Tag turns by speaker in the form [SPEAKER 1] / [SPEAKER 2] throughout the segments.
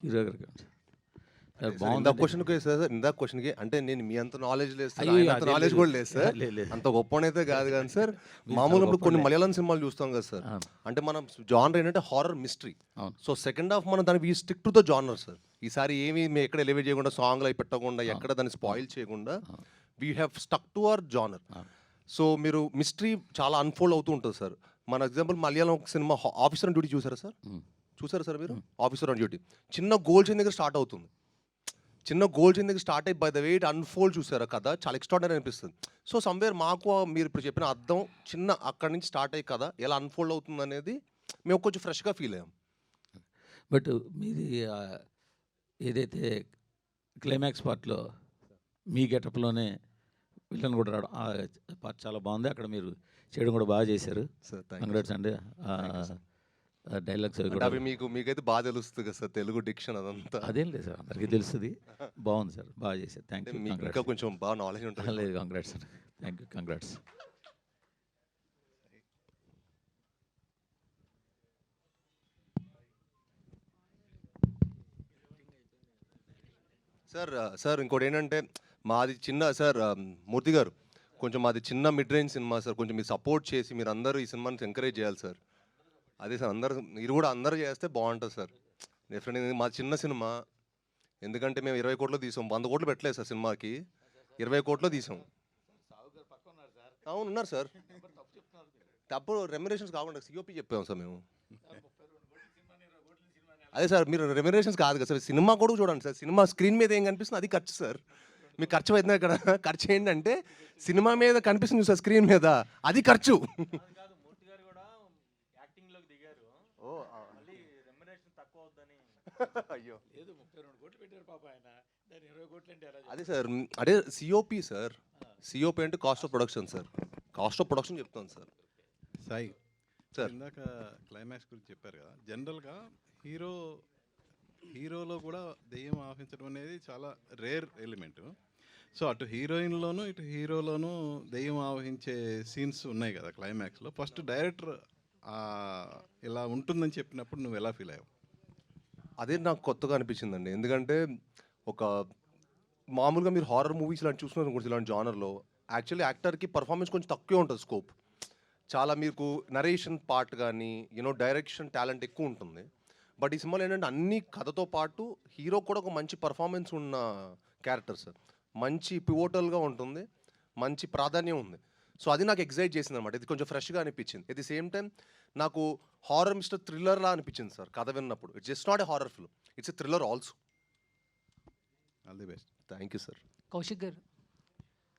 [SPEAKER 1] Hero గారికి sir
[SPEAKER 2] ఇందాక
[SPEAKER 1] బాగుంది.
[SPEAKER 2] క్వశ్చన్కి సార్ ఇందాక క్వశ్చన్కి అంటే నేను మీ అంత నాలెడ్జ్ లేదు సార్,
[SPEAKER 1] అయ్యో
[SPEAKER 2] ఆయన అంత
[SPEAKER 1] అదేం
[SPEAKER 2] నాలెడ్జ్
[SPEAKER 1] లేదు.
[SPEAKER 2] కూడా లేదు సార్.
[SPEAKER 1] లేదు లేదు.
[SPEAKER 2] అంత గొప్పనైతే కాదు కానీ సార్,
[SPEAKER 1] మీరు చాలా
[SPEAKER 2] మామూలుగా ఇప్పుడు కొన్ని
[SPEAKER 1] గొప్పోళ్ళే.
[SPEAKER 2] మలయాళం సినిమాలు చూస్తాం కదా సార్,
[SPEAKER 1] అవును.
[SPEAKER 2] అంటే మనం జానర్ ఏంటంటే హారర్ మిస్టరీ.
[SPEAKER 1] అవును.
[SPEAKER 2] సో సెకండ్ హాఫ్ మనం దానికి stick to the genre sir. ఈసారి ఏమి మేము ఎక్కడ ఎలివేట్ చేయకుండా, సాంగ్లు అవి పెట్టకుండా, ఎక్కడ దాన్ని స్పాయిల్ చేయకుండా we have stuck to our genre. So మీరు మిస్టరీ చాలా అన్ఫోల్డ్ అవుతూ ఉంటుంది సార్. మన example Malayalam cinema officer on duty చూసారా సార్? చూసారా సార్ మీరు? ఆఫీసర్ ఆన్ డ్యూటీ చిన్న గోల్ చైన్ దగ్గర స్టార్ట్ అవుతుంది. చిన్న గోల్ చైన్ దగ్గర స్టార్ట్ అయ్యి by the way it unfold చూసారా కథ, చాలా ఎక్స్ట్రాడనరీ అనిపిస్తుంది. సో సమ్వేర్ మాకు మీరు ఇప్పుడు చెప్పిన అర్థం చిన్న అక్కడి నుంచి స్టార్ట్ అయ్యి కథ ఎలా అన్ఫోల్డ్ అవుతుంది అనేది మేము కొంచెం ఫ్రెష్గా ఫీల్ అయ్యాం.
[SPEAKER 1] బట్ మీది ఏదైతే క్లైమాక్స్ పార్ట్లో మీ గెటప్లోనే విలన్ కూడా రావడం ఆ పార్ట్ చాలా బాగుంది. అక్కడ మీరు చేయడం కూడా బాగా చేశారు.
[SPEAKER 2] సార్
[SPEAKER 1] కంగ్రాట్స్ అండి. డైలాగ్స్ అవి కూడా
[SPEAKER 2] అవి మీకైతే బాగా తెలుస్తుంది కదా సార్, తెలుగు డిక్షన్ అదంతా.
[SPEAKER 1] అదేం లేదు సార్, అందరికీ తెలుస్తుంది. బాగుంది సార్, బాగా చేశారు. Thank you.
[SPEAKER 2] మీకు ఇంకా కొంచెం బాగా నాలెడ్జ్ ఉంటుంది.
[SPEAKER 1] లేదు, congrats sir. Thank you, congrats.
[SPEAKER 2] Sir sir ఇంకోటి ఏంటంటే మాది చిన్న సార్ మూర్తి గారు, కొంచెం మాది చిన్న మిడ్ రేంజ్ సినిమా సార్, కొంచెం మీరు సపోర్ట్ చేసి మీరు అందరూ ఈ సినిమాని ఎంకరేజ్ చేయాలి సార్. అదే సార్, మీరు కూడా అందరూ చేస్తే బాగుంటుంది సార్. డెఫినెట్గా మా చిన్న సినిమా, ఎందుకంటే మేము 20 కోట్లు తీసాం, 100 కోట్లు పెట్టలేదు సార్ సినిమాకి, 20 కోట్లు తీసాం. అవును ఉన్నారు సార్, తప్పుడు రెమ్యునరేషన్స్ కాకుండా సిఓపి చెప్పాము సార్ మేము. అదే సార్, మీరు రెమ్యునరేషన్స్ కాదు కదా సార్, సినిమా కూడా చూడండి సార్. సినిమా స్క్రీన్ మీద ఏం కనిపిస్తుంది అది ఖర్చు సార్. మీకు ఖర్చు అవుతుంది ఇక్కడ, ఖర్చు ఏంటంటే సినిమా మీద కనిపిస్తుంది సార్, స్క్రీన్ మీద అది ఖర్చు. అయ్యో అదే సార్, అదే సిఓపి సార్. సిఓపి అంటే cost of production sir, cost of production చెప్తాను సార్.
[SPEAKER 3] సాయి
[SPEAKER 2] సార్
[SPEAKER 3] ఇందాక క్లైమాక్స్ గురించి చెప్పారు కదా, జనరల్గా హీరోలో కూడా దెయ్యం ఆవహించడం అనేది చాలా రేర్ ఎలిమెంట్. సో అటు హీరోయిన్లోను ఇటు హీరోలోను దెయ్యం ఆవహించే సీన్స్ ఉన్నాయి కదా క్లైమాక్స్లో. ఫస్ట్ డైరెక్టర్ ఇలా ఉంటుందని చెప్పినప్పుడు నువ్వు ఎలా ఫీల్ అయ్యావు?
[SPEAKER 2] అదే నాకు కొత్తగా అనిపించిందండి, ఎందుకంటే ఒక మామూలుగా మీరు హారర్ మూవీస్ ఇలాంటి చూసుకున్నారు కొంచెం ఇలాంటి జానర్లో యాక్చువల్లీ యాక్టర్కి పర్ఫార్మెన్స్ కొంచెం తక్కువే ఉంటుంది స్కోప్. చాలా మీకు నరేషన్ పార్ట్ కానీ డైరెక్షన్ టాలెంట్ ఎక్కువ ఉంటుంది. బట్ ఈ సినిమాలో ఏంటంటే అన్ని కథతో పాటు హీరో కూడా ఒక మంచి పర్ఫార్మెన్స్ ఉన్న క్యారెక్టర్ సార్, మంచి పివోటల్గా ఉంటుంది, మంచి ప్రాధాన్యం ఉంది. సో అది నాకు ఎగ్జైట్ చేసింది అనమాట. ఇది కొంచెం ఫ్రెష్గా అనిపించింది. ఎట్ ది సేమ్ టైం నాకు హారర్ మిస్టర్ థ్రిల్లర్లా అనిపించింది సార్ కథ విన్నప్పుడు. It's just not a horror film, it's a thriller also.
[SPEAKER 3] All the best.
[SPEAKER 2] Thank you sir.
[SPEAKER 4] Kaushik garu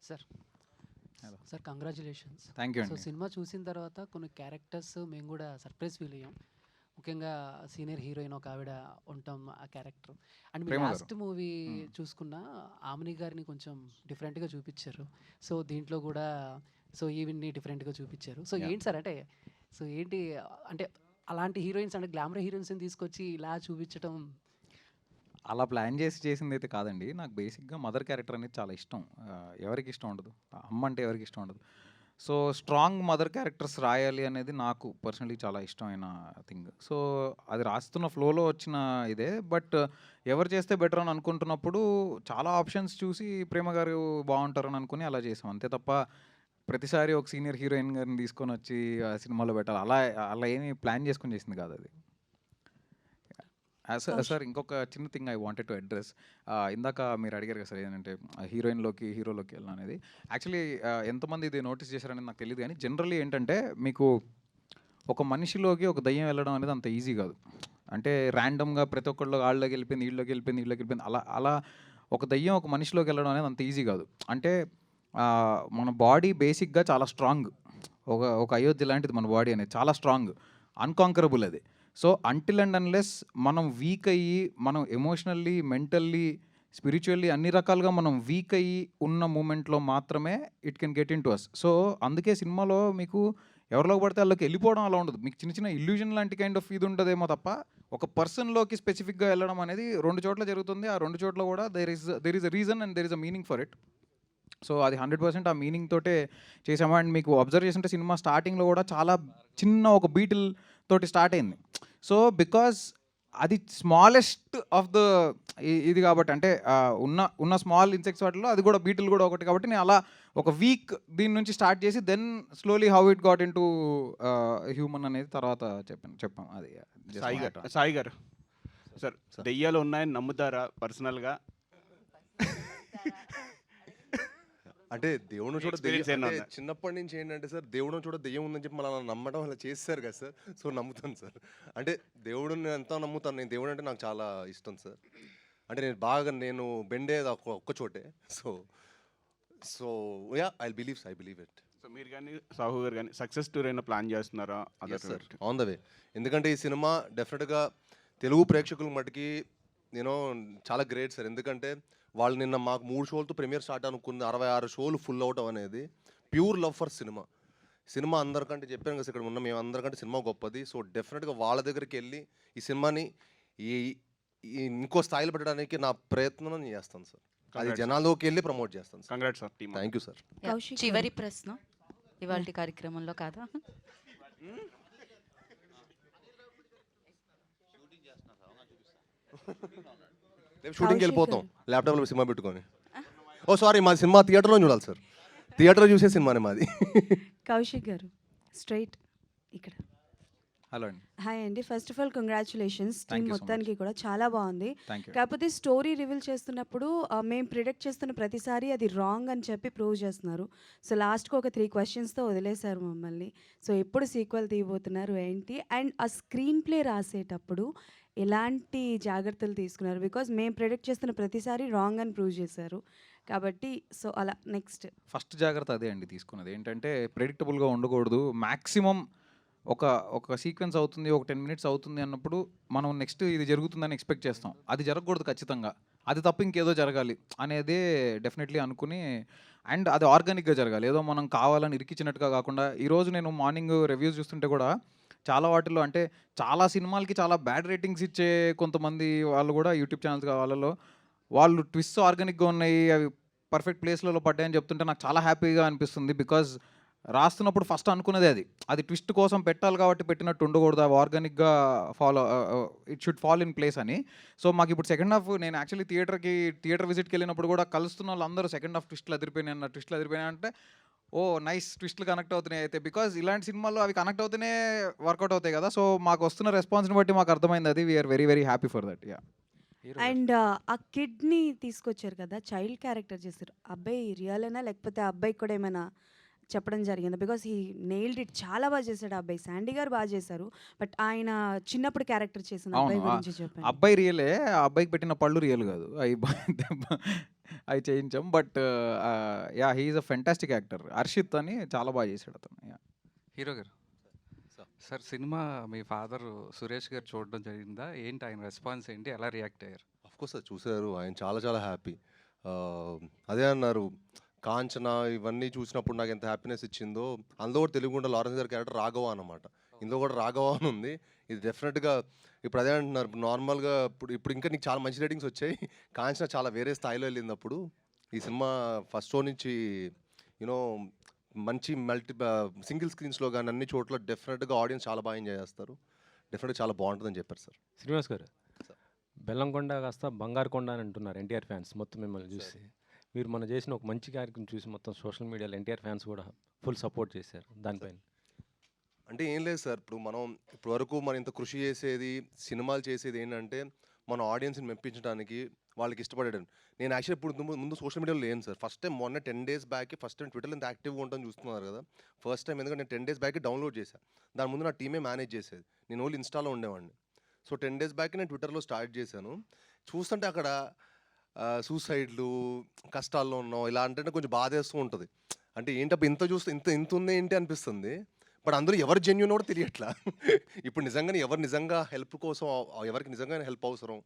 [SPEAKER 4] sir, sir congratulations.
[SPEAKER 5] Thank you
[SPEAKER 4] so
[SPEAKER 5] అండి.
[SPEAKER 4] సినిమా చూసిన తర్వాత కొన్ని క్యారెక్టర్స్ మేము కూడా సర్ప్రైజ్ ఫీల్ అయ్యాం. ముఖ్యంగా సీనియర్ హీరోయిన్ ఒక ఆవిడ ఉంటాం ఆ క్యారెక్టర్. అండ్ మీ
[SPEAKER 5] ప్రేమ గారు.
[SPEAKER 4] లాస్ట్ మూవీ చూసుకున్న ఆమెని గారిని కొంచెం డిఫరెంట్గా చూపించారు. సో దీంట్లో కూడా సో ఈవిడ్ని డిఫరెంట్గా చూపించారు. సో ఏంటి సార్ అంటే, సో ఏంటి అంటే అలాంటి హీరోయిన్స్ అంటే గ్లామర్ హీరోయిన్స్ని తీసుకొచ్చి ఇలా చూపించడం?
[SPEAKER 5] అలా ప్లాన్ చేసి చేసింది అయితే కాదండి. నాకు బేసిక్గా మదర్ క్యారెక్టర్ అనేది చాలా ఇష్టం. ఎవరికి ఇష్టం ఉండదు, అమ్మ అంటే ఎవరికి ఇష్టం ఉండదు. సో స్ట్రాంగ్ మదర్ క్యారెక్టర్స్ రాయాలి అనేది నాకు పర్సనలీ చాలా ఇష్టమైన థింగ్. సో అది రాస్తున్న ఫ్లోలో వచ్చిన ఇదే. బట్ ఎవరు చేస్తే బెటర్ అని అనుకుంటున్నప్పుడు చాలా ఆప్షన్స్ చూసి ప్రేమ గారు బాగుంటారని అనుకుని అలా చేసాం. అంతే తప్ప ప్రతిసారి ఒక సీనియర్ హీరోయిన్ గారిని తీసుకొని వచ్చి ఆ సినిమాలో పెట్టాలి అలా అలా ఏమీ ప్లాన్ చేసుకొని చేసింది కాదు అది. సార్ ఇంకొక చిన్న thing I wanted to address. ఇందాక మీరు అడిగారు కదా సార్, ఏంటంటే హీరోయిన్లోకి హీరోలోకి వెళ్ళిన అనేది. యాక్చువల్లీ ఎంతమంది ఇది నోటీస్ చేశారనేది నాకు తెలియదు, కానీ జనరల్లీ ఏంటంటే మీకు ఒక మనిషిలోకి ఒక దయ్యం వెళ్ళడం అనేది అంత ఈజీ కాదు. అంటే ర్యాండమ్గా ప్రతి ఒక్కళ్ళు వాళ్ళకి వెళ్ళిపోయింది, వీళ్ళకి వెళ్ళిపోయింది, వీళ్ళకి వెళ్ళిపోయింది, అలా అలా ఒక దయ్యం ఒక మనిషిలోకి వెళ్ళడం అనేది అంత ఈజీ కాదు. అంటే మన బాడీ బేసిక్గా చాలా స్ట్రాంగ్. ఒక అయోధ్య లాంటిది మన బాడీ అనేది, చాలా స్ట్రాంగ్, అన్కాంకరబుల్ అది. సో అంటిల్ అండ్ అన్లెస్ మనం వీక్ అయ్యి, మనం ఎమోషనల్లీ, మెంటల్లీ, స్పిరిచువల్లీ అన్ని రకాలుగా మనం వీక్ అయ్యి ఉన్న మూమెంట్లో మాత్రమే it can get in to us. So అందుకే సినిమాలో మీకు ఎవరిలోకి పడితే వాళ్ళకి వెళ్ళిపోవడం అలా ఉండదు. మీకు చిన్న చిన్న ఇల్యూజన్ లాంటి కైండ్ ఆఫ్ ఇది ఉంటుందేమో తప్ప ఒక పర్సన్లోకి స్పెసిఫిక్గా వెళ్ళడం అనేది 2 చోట్ల జరుగుతుంది. ఆ 2 చోట్ల కూడా there is a reason and there is a meaning for it. So అది 100% ఆ మీనింగ్ తోటే చేసాము. అండ్ మీకు అబ్జర్వ్ చేస్తుంటే సినిమా స్టార్టింగ్లో కూడా చాలా చిన్న ఒక బీటిల్ తోటి స్టార్ట్ అయింది. సో బికాజ్ అది స్మాలెస్ట్ ఆఫ్ ద ఇది కాబట్టి అంటే ఉన్న స్మాల్ ఇన్సెక్ట్స్ వాటిలో అది కూడా బీటిల్ కూడా ఒకటి కాబట్టి నేను అలా ఒక వీక్ దీని నుంచి స్టార్ట్ చేసి then slowly how it got in to human అనేది తర్వాత చెప్పాం అది just
[SPEAKER 6] సాయి
[SPEAKER 5] my
[SPEAKER 6] గారు
[SPEAKER 5] thought.
[SPEAKER 6] సాయి గారు సార్ దెయ్యాలు ఉన్నాయని నమ్ముతారా పర్సనల్గా?
[SPEAKER 2] అంటే దేవుడు చూడ
[SPEAKER 6] Experience ఏమన్నా
[SPEAKER 2] అంటే
[SPEAKER 6] ఉందా?
[SPEAKER 2] చిన్నప్పటి నుంచి ఏంటంటే సార్ దేవుడు చూడ దెయ్యం ఉందని చెప్పి మళ్ళీ నమ్మడం అలా చేస్తారు కదా సార్. సో నమ్ముతాను సార్. అంటే దేవుడిని ఎంతో నమ్ముతాను నేను. దేవుడు అంటే నాకు చాలా ఇష్టం సార్. అంటే నేను బాగా నేను బెండేది ఒక్క చోటే. So so yeah I believe it.
[SPEAKER 6] So మీరు కానీ సాహు గారు కానీ సక్సెస్ టూర్ అయినా ప్లాన్ చేస్తున్నారా?
[SPEAKER 2] Sir on the way. ఎందుకంటే ఈ సినిమా డెఫినెట్గా తెలుగు ప్రేక్షకుల మటుకి నేను చాలా గ్రేట్ సార్. ఎందుకంటే వాళ్ళు నిన్న మాకు 3 షోలతో ప్రీమియర్ స్టార్ట్ అనుకుంది, 66 షోలు ఫుల్ అవటం అనేది pure love for cinema. Cinema అందరికంటే చెప్పాను కదా ఇక్కడ ఉన్న మేము అందరికంటే సినిమా గొప్పది. సో డెఫినెట్గా వాళ్ళ దగ్గరికి వెళ్ళి ఈ సినిమాని ఈ ఈ ఇంకో స్థాయిలో పెట్టడానికి నా ప్రయత్నం నేను చేస్తాను సార్. అది జనాల్లోకి వెళ్ళి ప్రమోట్ చేస్తాను sir.
[SPEAKER 6] Congrats sir team.
[SPEAKER 2] Thank you sir.
[SPEAKER 7] చివరి ప్రశ్న ఇవాళ కార్యక్రమంలో కాదా?
[SPEAKER 2] రేపు షూటింగ్కి వెళ్ళిపోతాం ల్యాప్టాప్లో సినిమా పెట్టుకొని. ఓ సారీ, మాది సినిమా థియేటర్లో చూడాలి సార్. థియేటర్లో చూసే సినిమానే మాది.
[SPEAKER 8] కౌశిక్ గారు స్ట్రైట్ ఇక్కడ.
[SPEAKER 5] హలో అండి.
[SPEAKER 8] హాయ్ అండి. First of all congratulations
[SPEAKER 5] Thank
[SPEAKER 8] team
[SPEAKER 5] you so
[SPEAKER 8] మొత్తానికి కూడా చాలా బాగుంది.
[SPEAKER 5] Thank you.
[SPEAKER 8] కాకపోతే స్టోరీ రివీల్ చేస్తున్నప్పుడు మేము ప్రిడిక్ట్ చేస్తున్న ప్రతిసారి అది రాంగ్ అని చెప్పి ప్రూవ్ చేస్తున్నారు. సో లాస్ట్కి ఒక 3 క్వశ్చన్స్తో వదిలేశారు మమ్మల్ని. సో ఎప్పుడు సీక్వెల్ తీయబోతున్నారు ఏంటి, అండ్ ఆ స్క్రీన్ ప్లే రాసేటప్పుడు ఎలాంటి జాగ్రత్తలు తీసుకున్నారు? బికాజ్ మేము ప్రిడిక్ట్ చేస్తున్న ప్రతిసారి రాంగ్ అని ప్రూవ్ చేశారు కాబట్టి. సో అలా నెక్స్ట్
[SPEAKER 5] ఫస్ట్ జాగ్రత్త అదే అండి తీసుకున్నది. ఏంటంటే ప్రెడిక్టబుల్గా ఉండకూడదు. మ్యాక్సిమం ఒక సీక్వెన్స్ అవుతుంది, ఒక 10 మినిట్స్ అవుతుంది అన్నప్పుడు మనం నెక్స్ట్ ఇది జరుగుతుందని ఎక్స్పెక్ట్ చేస్తాం. అది జరగకూడదు ఖచ్చితంగా. అది తప్ప ఇంకేదో జరగాలి అనేదే డెఫినెట్లీ అనుకుని, అండ్ అది ఆర్గానిక్గా జరగాలి. ఏదో మనం కావాలని ఇరికిచ్చినట్టుగా కాకుండా. ఈరోజు నేను మార్నింగ్ రివ్యూస్ చూస్తుంటే కూడా చాలా వాటిల్లో అంటే చాలా సినిమాలకి చాలా బ్యాడ్ రేటింగ్స్ ఇచ్చే కొంతమంది వాళ్ళు కూడా యూట్యూబ్ ఛానల్స్ వాళ్ళలో వాళ్ళు ట్విస్ట్ ఆర్గానిక్గా ఉన్నాయి, అవి పర్ఫెక్ట్ ప్లేస్లలో పడ్డాయని చెప్తుంటే నాకు చాలా హ్యాపీగా అనిపిస్తుంది. బికాజ్ రాస్తున్నప్పుడు ఫస్ట్ అనుకునేది అది ట్విస్ట్ కోసం పెట్టాలి కాబట్టి పెట్టినట్టు ఉండకూడదు, అవి ఆర్గానిక్గా it should fall in place అని. సో మాకు ఇప్పుడు సెకండ్ హాఫ్ నేను యాక్చువల్లీ థియేటర్ విజిట్కి వెళ్ళినప్పుడు కూడా కలుస్తున్న వాళ్ళందరూ సెకండ్ హాఫ్ ట్విస్ట్లు అదిరిపోయినాయి అంటే ఓ నైస్ ట్విస్ట్లు కనెక్ట్ అవుతున్నాయి అయితే. బికాజ్ ఇలాంటి సినిమాల్లో అవి కనెక్ట్ అవుతూనే వర్కౌట్ అవుతాయి కదా. సో మాకు వస్తున్న రెస్పాన్స్ని బట్టి మాకు అర్థమైంది అది. We're very very happy for that. Yeah.
[SPEAKER 8] And ఆ కిడ్ని తీసుకొచ్చారు కదా, చైల్డ్ క్యారెక్టర్ చేశారు. అబ్బాయి రియలేనా లేకపోతే ఆ అబ్బాయికి కూడా ఏమైనా చెప్పడం జరిగింది? Because he nailed it. చాలా బాగా చేశాడు ఆ అబ్బాయి. శాండీ గారు బాగా చేశారు, బట్ ఆయన చిన్నప్పుడు క్యారెక్టర్ చేసిన అబ్బాయి
[SPEAKER 5] అవును,
[SPEAKER 8] గురించి చెప్పండి.
[SPEAKER 5] అబ్బాయి రియలే, ఆ అబ్బాయికి పెట్టిన పళ్ళు రియల్ కాదు, అవి చేయించాం. But yeah, he is a fantastic actor. Harshit అని చాలా బాగా చేశాడు అతను. యా.
[SPEAKER 9] హీరో గారు సార్, సినిమా మీ ఫాదర్ సురేష్ గారు చూడడం జరిగిందా? ఏంటి ఆయన రెస్పాన్స్ ఏంటి, ఎలా రియాక్ట్ అయ్యారు?
[SPEAKER 2] అఫ్కోర్స్ సార్ చూశారు. ఆయన చాలా చాలా హ్యాపీ. అదే అన్నారు, కాంచన ఇవన్నీ చూసినప్పుడు నాకు ఎంత హ్యాపీనెస్ ఇచ్చిందో. అందులో కూడా తెలుగు ఉండే లారెన్స్ గారి క్యారెక్టర్ రాఘవ అనమాట. ఇందులో కూడా రాఘవ అని ఉంది. ఇది డెఫినెట్గా ఇప్పుడు అదే అంటున్నారు, నార్మల్గా ఇప్పుడు ఇంకా నీకు చాలా మంచి రేటింగ్స్ వచ్చాయి. కాంచన చాలా వేరే స్థాయిలో వెళ్ళింది. అప్పుడు ఈ సినిమా ఫస్ట్ షో నుంచి యూనో మంచి సింగిల్ స్క్రీన్స్లో కానీ అన్ని చోట్ల డెఫినెట్గా ఆడియన్స్ చాలా బాగా ఎంజాయ్ చేస్తారు. డెఫినెట్గా చాలా బాగుంటుందని చెప్పారు సార్.
[SPEAKER 10] శ్రీనివాస్ గారు, బెల్లంకొండ కాస్త బంగారు కొండ అని అంటున్నారు ఎన్టీఆర్ ఫ్యాన్స్ మొత్తం మిమ్మల్ని చూసి. మీరు మనం చేసిన ఒక మంచి కార్యక్రమం చూసి మొత్తం సోషల్ మీడియాలో ఎన్టీఆర్ ఫ్యాన్స్ కూడా ఫుల్ సపోర్ట్ చేశారు దానిపైన.
[SPEAKER 2] అంటే ఏం లేదు సార్, ఇప్పుడు వరకు మనం ఇంత కృషి చేసేది, సినిమాలు చేసేది ఏంటంటే మన ఆడియన్స్ని మెప్పించడానికి, వాళ్ళకి ఇష్టపడేయడం. నేను యాక్చువల్లీ ఇప్పుడు ముందు సోషల్ మీడియాలో లేను సార్. ఫస్ట్ టైం మొన్న 10 days బ్యాక్ ఫస్ట్ టైం ట్విట్టర్లో ఇంత యాక్టివ్గా ఉంటాను చూస్తున్నారు కదా. ఫస్ట్ టైం ఎందుకంటే నేను 10 days బ్యాక్ డౌన్లోడ్ చేశాను. దాని ముందు నా టీమే మేనేజ్ చేసేది, నేను ఓన్లీ ఇన్స్టాలో ఉండేవాడిని. సో 10 days బ్యాక్ నేను ట్విట్టర్లో స్టార్ట్ చేశాను. చూస్తుంటే అక్కడ సూసైడ్లు, కష్టాల్లో ఉన్నాం ఇలా అంటే కొంచెం బాధేస్తూ ఉంటుంది. అంటే ఏంటప్పుడు ఇంత చూస్తే ఇంత ఉంది ఏంటి అనిపిస్తుంది. బట్ అందరూ ఎవరు జెన్యూన్ కూడా తెలియట్లా. ఇప్పుడు నిజంగానే ఎవరు నిజంగా హెల్ప్ కోసం, ఎవరికి నిజంగానే హెల్ప్ అవసరం,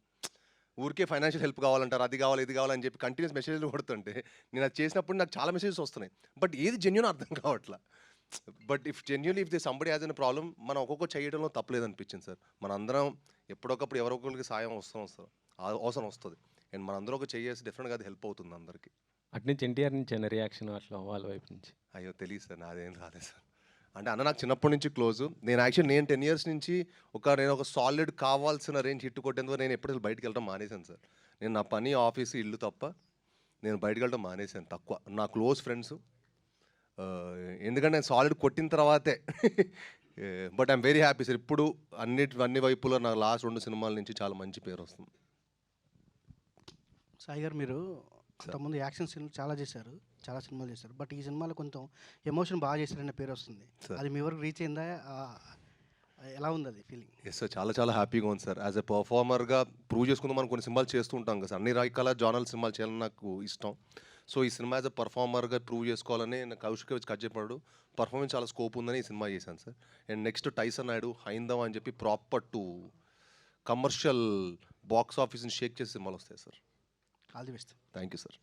[SPEAKER 2] ఊరికే ఫైనాన్షియల్ హెల్ప్ కావాలంటారు, అది కావాలి ఇది కావాలని చెప్పి కంటిన్యూస్ మెసేజ్లు కొడుతుంటే నేను అది చేసినప్పుడు నాకు చాలా మెసేజెస్ వస్తున్నాయి. బట్ ఏది జెన్యూన్ అర్థం కావట్లా. But if they somebody has an problem, మనం ఒక్కొక్క చేయడంలో తప్పలేదు అనిపించింది సార్. మనందరం ఎప్పుడొకప్పుడు ఎవరొకరికి సాయం అవసరం వస్తుంది. అండ్ మనందరూ ఒక చేసి డెఫినెట్గా అది హెల్ప్ అవుతుంది అందరికీ.
[SPEAKER 10] అటు నుంచి ఎన్టీఆర్ నుంచి అయిన రియాక్షన్ అట్లా వాళ్ళ వైపు నుంచి?
[SPEAKER 2] అయ్యో తెలియదు సార్, నాదేం రాలేదు సార్. అంటే అన్న నాకు చిన్నప్పటి నుంచి క్లోజ్. నేను 10 ఇయర్స్ నుంచి నేను ఒక సాలిడ్ కావాల్సిన రేంజ్ హిట్ కొట్టేందుకు నేను ఎప్పుడు బయటికి వెళ్ళడం మానేశాను సార్. నేను నా పని, ఆఫీసు, ఇల్లు తప్ప నేను బయటికి వెళ్ళడం మానేశాను తక్కువ. నా క్లోజ్ ఫ్రెండ్స్, ఎందుకంటే నేను సాలిడ్ కొట్టిన తర్వాతే but I'm very happy sir. ఇప్పుడు అన్ని వైపులో నా లాస్ట్ 2 సినిమాల నుంచి చాలా మంచి పేరు వస్తుంది.
[SPEAKER 11] సాయి గారు, మీరు అంతకుముందు యాక్షన్ సీన్లు చాలా చేశారు, చాలా సినిమాలు చేశారు. బట్ ఈ సినిమాలో కొంచెం ఎమోషన్ బాగా చేశారనే పేరు వస్తుంది. అది మీ వరకు రీచ్ అయిందా? ఎలా ఉంది అది ఫీలింగ్?
[SPEAKER 2] ఎస్ సార్, చాలా చాలా హ్యాపీగా ఉంది సార్. యాజ్ ఎ పర్ఫార్మర్గా ప్రూవ్ చేసుకుందాం మనం కొన్ని సినిమాలు చేస్తూ ఉంటాం కదా సార్. అన్ని రకాల జానల్ సినిమాలు చేయాలని నాకు ఇష్టం. సో ఈ సినిమా యాజ్ ఎ పర్ఫార్మర్గా ప్రూవ్ చేసుకోవాలని నాకు కౌశిక్ వచ్చి కట్ చెప్పాడు. పర్ఫార్మెన్స్ చాలా స్కోప్ ఉందని ఈ సినిమా చేశాను sir. And next Tyson Naidu, హైందవ అని చెప్పి ప్రాపర్ టు కమర్షియల్ బాక్స్ ఆఫీస్ని షేక్ చేసే సినిమాలు వస్తాయి sir.
[SPEAKER 11] All the best.
[SPEAKER 2] Thank you sir.